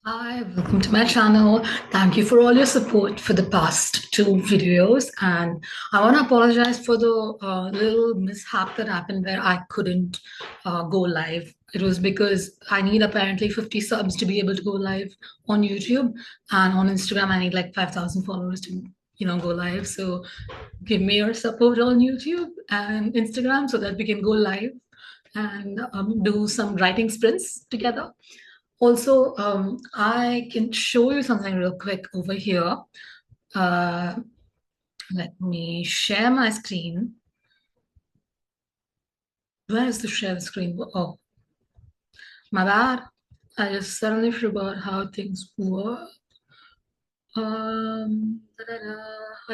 Hi, welcome to my channel. Thank you for all your support for the past two videos. And I want to apologize for the little mishap that happened where I couldn't go live. It was because I need apparently 50 subs to be able to go live on YouTube. And on Instagram, I need like 5,000 followers to, go live. So give me your support on YouTube and Instagram so that we can go live and do some writing sprints together. Also, I can show you something real quick over here. Uh, Let me share my screen. Where is the share screen? Oh, my bad. I just suddenly forgot how things work. I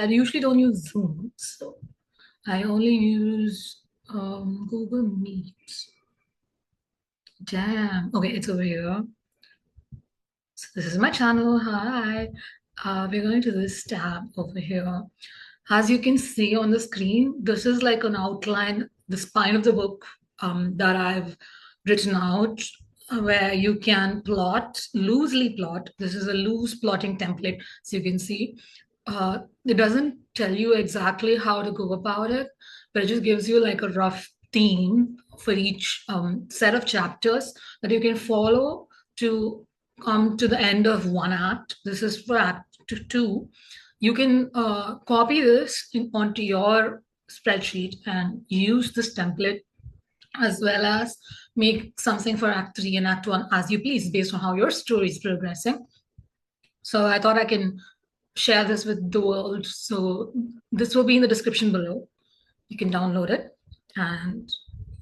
usually don't use Zoom, so I only use Google Meet. Damn. Okay, it's over here. So this is my channel. Hi. We're going to this tab over here. As you can see on the screen, this is like an outline, the spine of the book that I've written out, where you can plot, loosely plot. This is a loose plotting template, so you can see. It doesn't tell you exactly how to go about it, but it just gives you like a rough theme for each set of chapters that you can follow to come to the end of one act. This is for act two. You can copy this onto your spreadsheet and use this template, as well as make something for act three and act one as you please based on how your story is progressing. So I thought I can share this with the world. So this will be in the description below. You can download it. And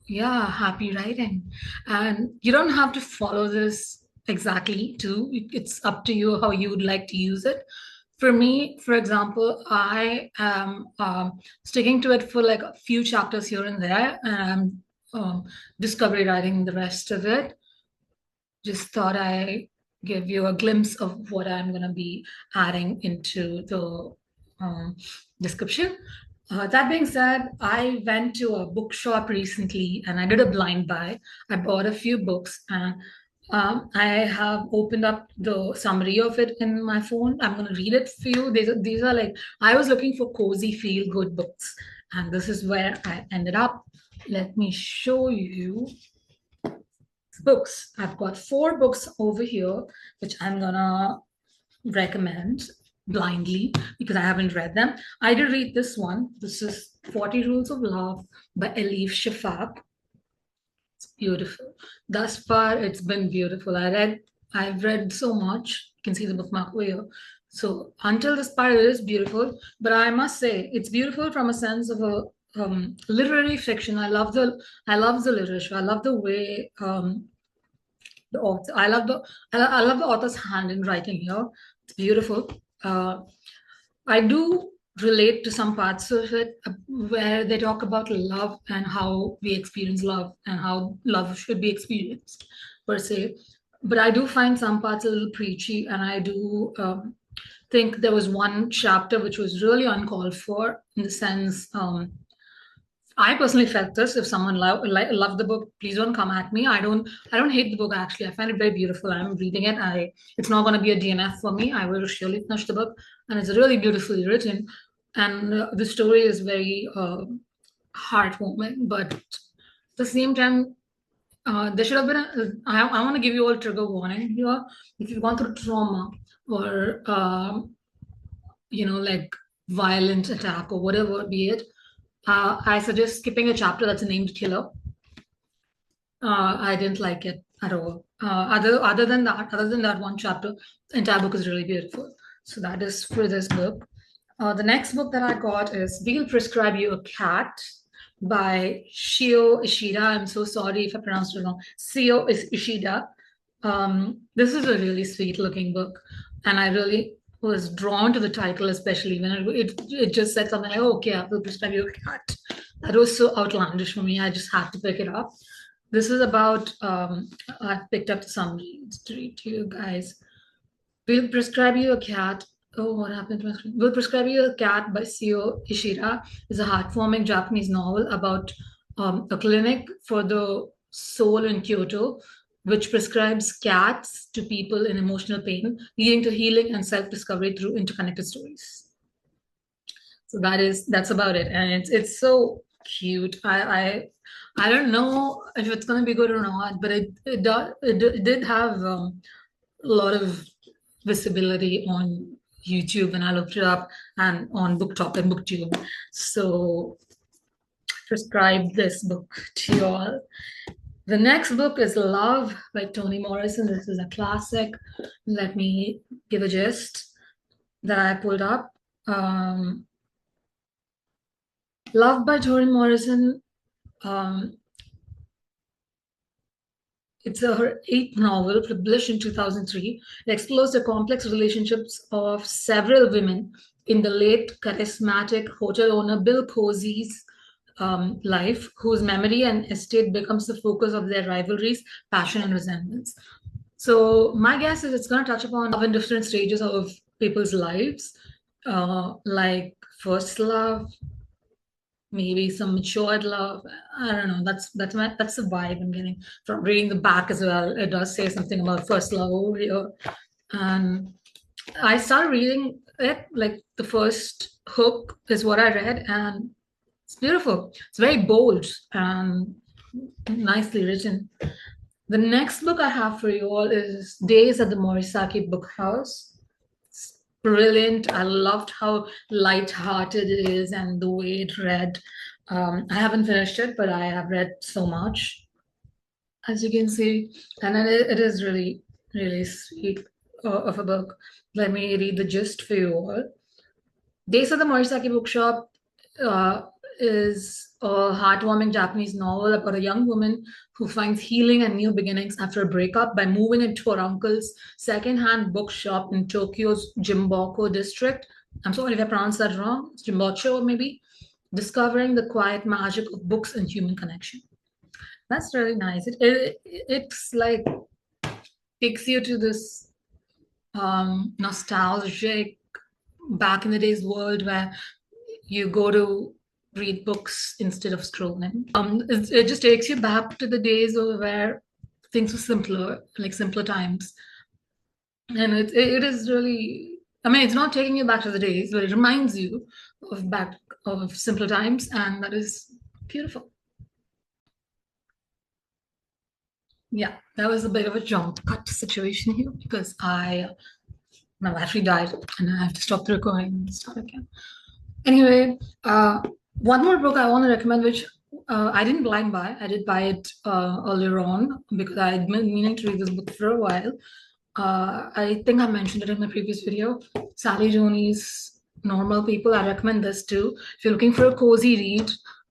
yeah, happy writing. And you don't have to follow this exactly too. It's up to you how you would like to use it. For me, for example, I am sticking to it for like a few chapters here and there, and discovery writing the rest of it. Just thought I give you a glimpse of what I'm going to be adding into the description. That being said, I went to a bookshop recently and I did a blind buy. I bought a few books and I have opened up the summary of it in my phone. I'm going to read it for you. These are like, I was looking for cozy, feel good books, and this is where I ended up. Let me show you books. I've got four books over here, which I'm gonna recommend blindly because I haven't read them. I did read this one. This is 40 Rules of Love by Elif Shafak. It's beautiful. Thus far, it's been beautiful. I've read so much. You can see the bookmark over here. So until this part, it is beautiful. But I must say, it's beautiful from a sense of a literary fiction. I love the literature. I love the way the author. I love the author's hand in writing here. It's beautiful. Uh, I do relate to some parts of it where they talk about love and how we experience love and how love should be experienced per se. But I do find some parts a little preachy, and I do think there was one chapter which was really uncalled for in the sense. I personally felt this. If someone loved the book, please don't come at me. I don't hate the book actually. I find it very beautiful. I'm reading it. It's not going to be a DNF for me. I will surely finish the book, and it's really beautifully written, and the story is very heartwarming. But at the same time, there should have been. I want to give you all trigger warning here. If you've gone through trauma or like violent attack or whatever be it, I suggest skipping a chapter that's named Killer. I didn't like it at all. Other than that one chapter, the entire book is really beautiful. So that is for this book. The next book that I got is We'll Prescribe You a Cat by Shio Ishida. I'm so sorry if I pronounced it wrong. Shio Ishida. This is a really sweet looking book, and I really was drawn to the title, especially when it just said something like, oh, okay, I will prescribe you a cat. That was so outlandish for me. I just had to pick it up. This is about, I picked up some reads to read to you guys. We'll prescribe you a cat. Oh, what happened to my screen? We'll Prescribe You a Cat by Shio Ishida is a heartwarming Japanese novel about a clinic for the soul in Kyoto, which prescribes cats to people in emotional pain, leading to healing and self-discovery through interconnected stories. So that's about it, and it's so cute. I don't know if it's gonna be good or not, but it did have a lot of visibility on YouTube when I looked it up, and on BookTok and BookTube. So prescribe this book to you all. The next book is Love by Toni Morisson. This is a classic. Let me give a gist that I pulled up. Love by Toni Morisson. It's her eighth novel, published in 2003. It explores the complex relationships of several women in the late charismatic hotel owner Bill Cozy's life, whose memory and estate becomes the focus of their rivalries, passion, and resentments. So my guess is it's going to touch upon love in different stages of people's lives, like first love, maybe some matured love. I don't know. That's the vibe I'm getting from reading the back as well. It does say something about first love over here. And I started reading it, like the first hook is what I read, and it's beautiful. It's very bold and nicely written. The next book I have for you all is Days at the Morisaki Bookhouse. It's brilliant. I loved how light-hearted it is and the way it read. I haven't finished it, but I have read so much, as you can see, and it is really, really sweet of a book. Let me read the gist for you all. Days at the Morisaki Bookshop is a heartwarming Japanese novel about a young woman who finds healing and new beginnings after a breakup by moving into her uncle's second-hand bookshop in Tokyo's Jimboko district. I'm sorry if I pronounced that wrong. It's Jimbocho, maybe. Discovering the quiet magic of books and human connection. That's really nice. It's like takes you to this nostalgic back in the days world where you go to read books instead of scrolling. It just takes you back to the days where things were simpler, like simpler times. And it is really, I mean, it's not taking you back to the days, but it reminds you of simpler times, and that is beautiful. Yeah, that was a bit of a jump cut situation here because my battery died and I have to stop the recording and start again. Anyway, one more book I want to recommend, which I didn't blind buy. I did buy it earlier on because I had been meaning to read this book for a while. I think I mentioned it in my previous video. Sally Rooney's Normal People. I recommend this too. If you're looking for a cozy read,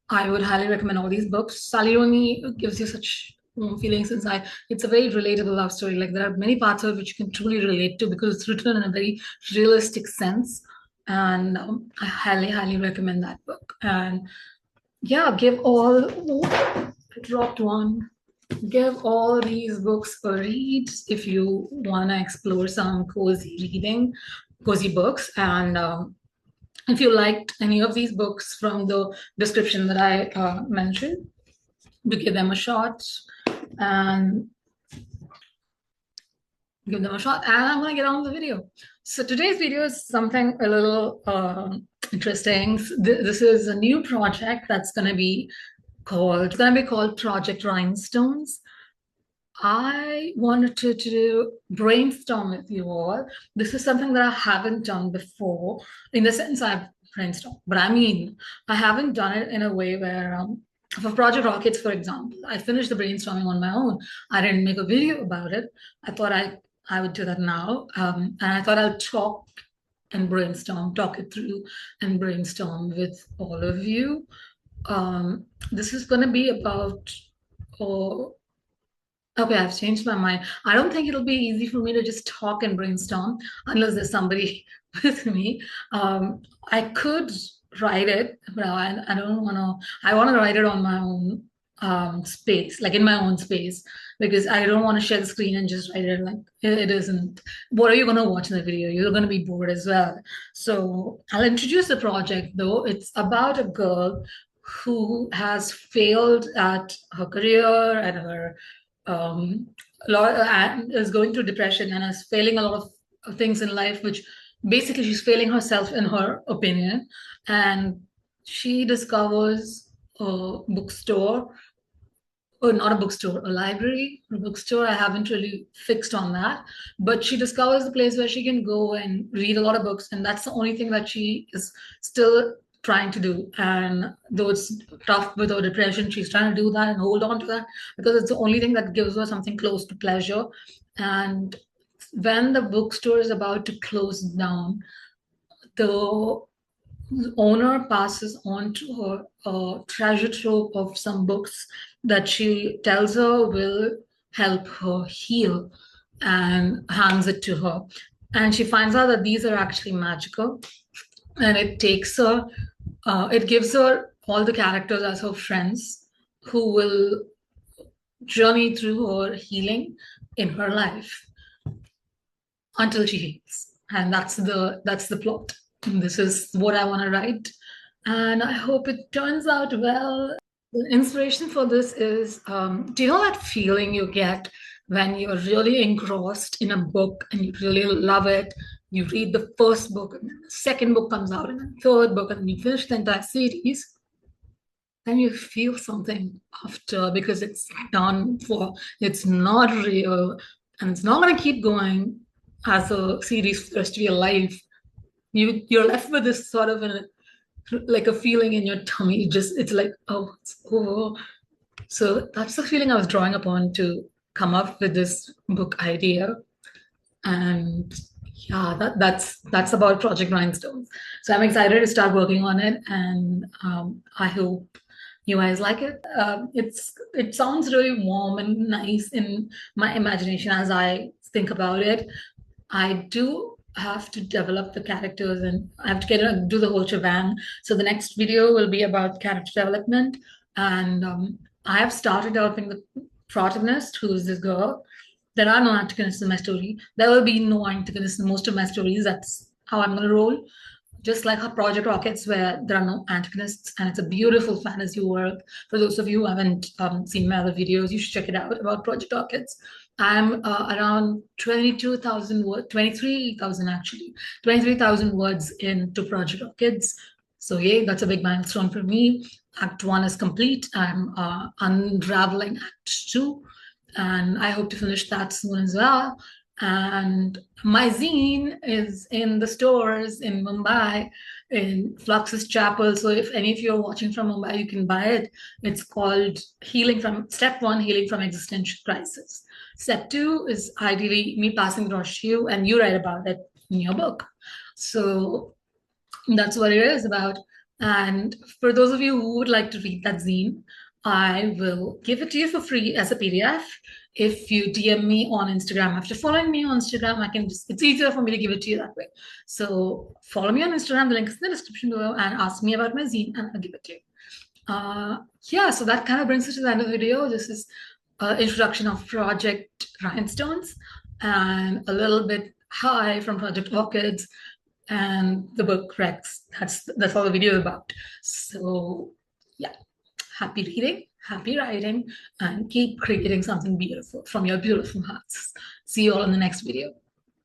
I would highly recommend all these books. Sally Rooney gives you such warm feelings inside. It's a very relatable love story. Like there are many parts of it which you can truly relate to because it's written in a very realistic sense. And I highly, highly recommend that book. And yeah, I dropped one. Give all these books a read if you want to explore some cozy books. And if you liked any of these books from the description that I mentioned, do give them a shot and And I'm going to get on with the video. So today's video is something a little interesting. This is a new project that's going to be called Project Rhinestones. I wanted to brainstorm with you all. This is something that I haven't done before. In the sense I've brainstormed, but I mean, I haven't done it in a way where, for Project Rockets, for example, I finished the brainstorming on my own. I didn't make a video about it. I thought I would do that now. And I thought I'll talk it through and brainstorm with all of you. This is going to be about, okay, I've changed my mind. I don't think it'll be easy for me to just talk and brainstorm unless there's somebody with me. I could write it, but I don't want to. I want to write it on my own space, like in my own space, because I don't want to share the screen and just write it. Like it isn't. What are you going to watch in the video? You're going to be bored as well. So I'll introduce the project, though. It's about a girl who has failed at her career and her a lot and is going through depression and is failing a lot of things in life, which basically she's failing herself in her opinion. And she discovers a bookstore, or not a bookstore, a library, a bookstore. I haven't really fixed on that. But she discovers a place where she can go and read a lot of books. And that's the only thing that she is still trying to do. And though it's tough with her depression, she's trying to do that and hold on to that because it's the only thing that gives her something close to pleasure. And when the bookstore is about to close down, the owner passes on to her a treasure trove of some books that she tells her will help her heal, and hands it to her. And she finds out that these are actually magical, and it gives her all the characters as her friends who will journey through her healing in her life until she heals. And that's the plot. And this is what I want to write, and I hope it turns out well. The inspiration for this is, do you know that feeling you get when you're really engrossed in a book and you really love it? You read the first book, and then the second book comes out, and then the third book, and then you finish the entire series. Then you feel something after because it's done for, it's not real, and it's not going to keep going as a series for the rest of your life. You're left with this sort of like a feeling in your tummy. Just it's like, oh, it's over. So that's the feeling I was drawing upon to come up with this book idea. And yeah, that's about Project Rhinestones. So I'm excited to start working on it, and I hope you guys like it. It sounds really warm and nice in my imagination as I think about it. I do have to develop the characters, and I have to do the whole shebang. So the next video will be about character development, and I have started developing the protagonist, who is this girl. There are no antagonists in my story. There will be no antagonists in most of my stories. That's how I'm going to roll. Just like her Project Rockets, where there are no antagonists, and it's a beautiful fantasy world. For those of you who haven't seen my other videos, you should check it out about Project Rockets. I'm around 22,000 words, 23,000 actually, 23,000 words into Project Rockets. So yeah, that's a big milestone for me. Act 1 is complete. I'm unraveling Act 2, and I hope to finish that soon as well. And my zine is in the stores in Mumbai, in Fluxus Chapel. So if any of you are watching from Mumbai, you can buy it. It's called Step 1, Healing from Existential Crisis. Step 2 is ideally me passing the torch to you, and you write about it in your book. So that's what it is about. And for those of you who would like to read that zine, I will give it to you for free as a PDF. If you DM me on Instagram, after following me on Instagram, it's easier for me to give it to you that way. So follow me on Instagram, the link is in the description below, and ask me about my zine, and I'll give it to you. Yeah, so that kind of brings us to the end of the video. This is introduction of Project Rhinestones and a little bit high from Project Orchids and the book Rex. That's all the video is about. So yeah, happy reading, happy writing, and keep creating something beautiful from your beautiful hearts. See you all in the next video.